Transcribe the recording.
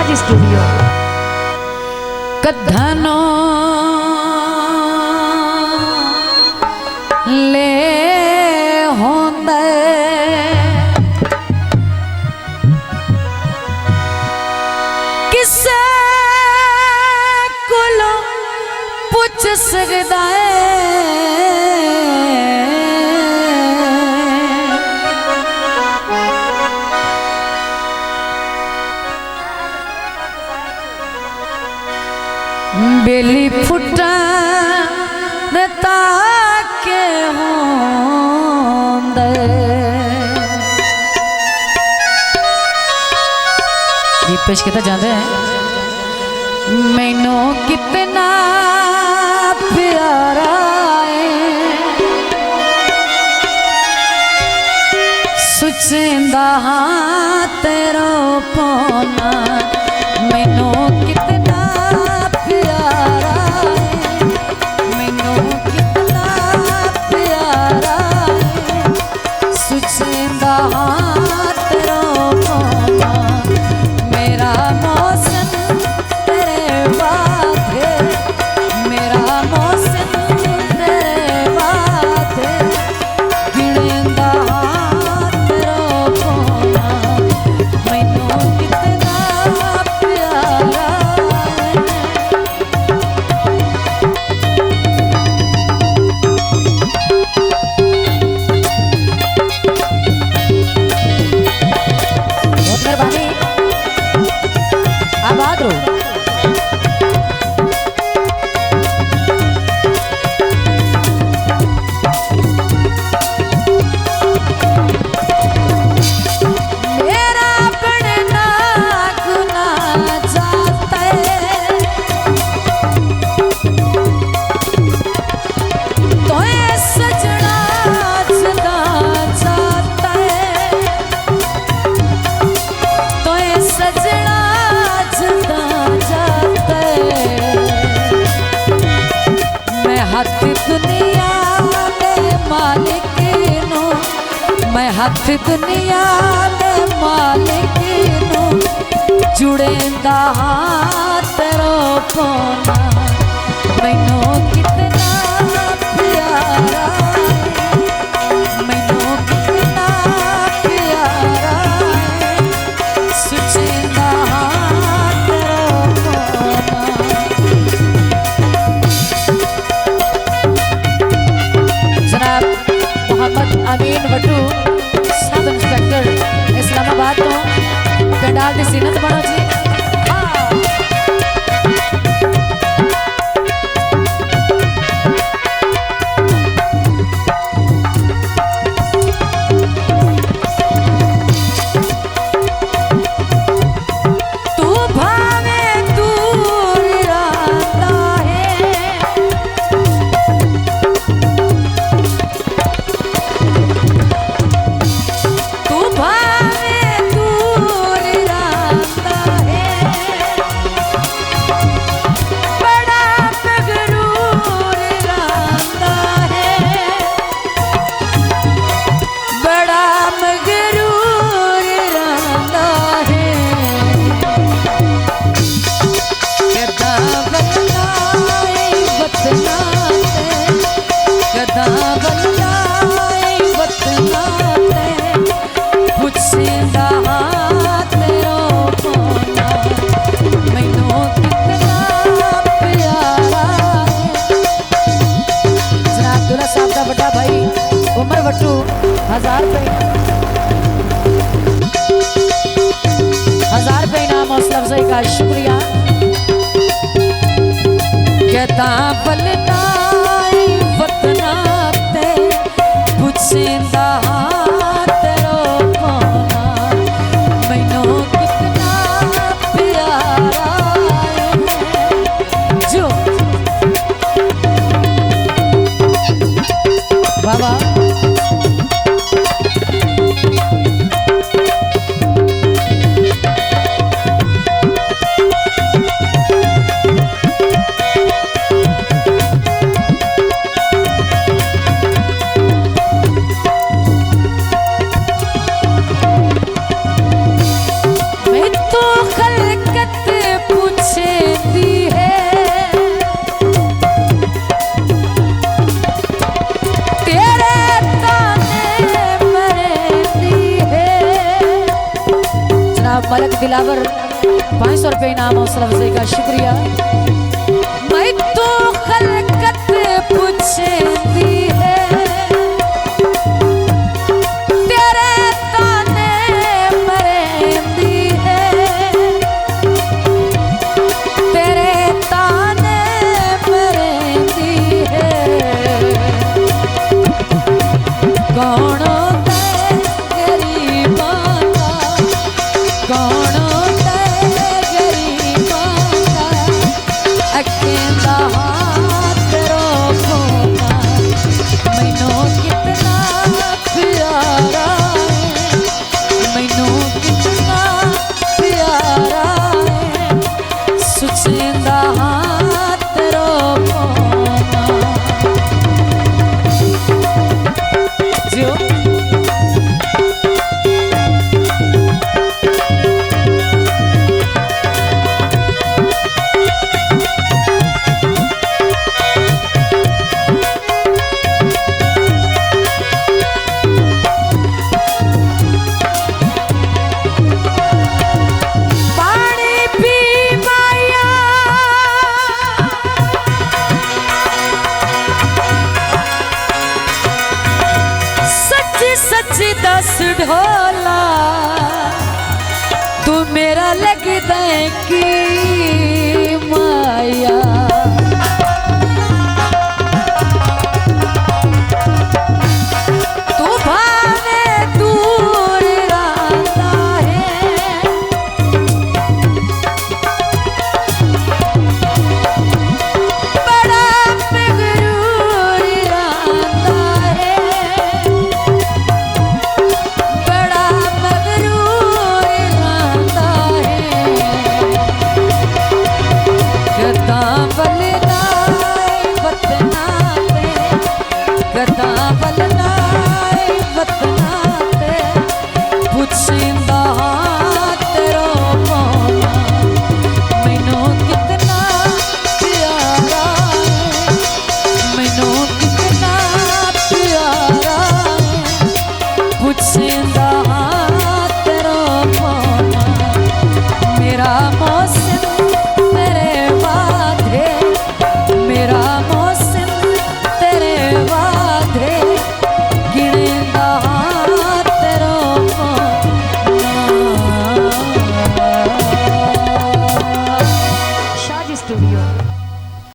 जी studio कथनो ले होंदे किसे कोलो पुछ सकदा है बेली फुटा ताके होंदे गीत पेश किया जाता है मैनू कितना प्यारा है सुचेंदा तेरो पौना मैनू कितना हथ दुनिया दे मालिक नू जुड़ेंदा तेरो पौना मैनू कितना प्यारा मैनू कितना प्यारा सुचेंदा तेरो पौना जनाब मोहम्मद अमीन वटू सब इंस्पेक्टर इस्लामाबाद तो पेंडाल की सीनत बनो जी वटू 1000 रुपये इनाम हौसला अफजाई का शुक्रिया कहता बलना वतना ते पुछेंदा तेरो पौना मैनू कितना प्यारा जो बाबा मालिक दिलावर 500 रुपये इनाम हौसला अफजाई का शुक्रिया। मैं तो खलकत पूछती है तेरे ताने मरेंदी है, तेरे ताने मरेंदी है। कौन दस ढोला तू मेरा लगदा की माया। तू भावे दूर रहता है, बड़ा मगरूर रहता है, स्टूडियो।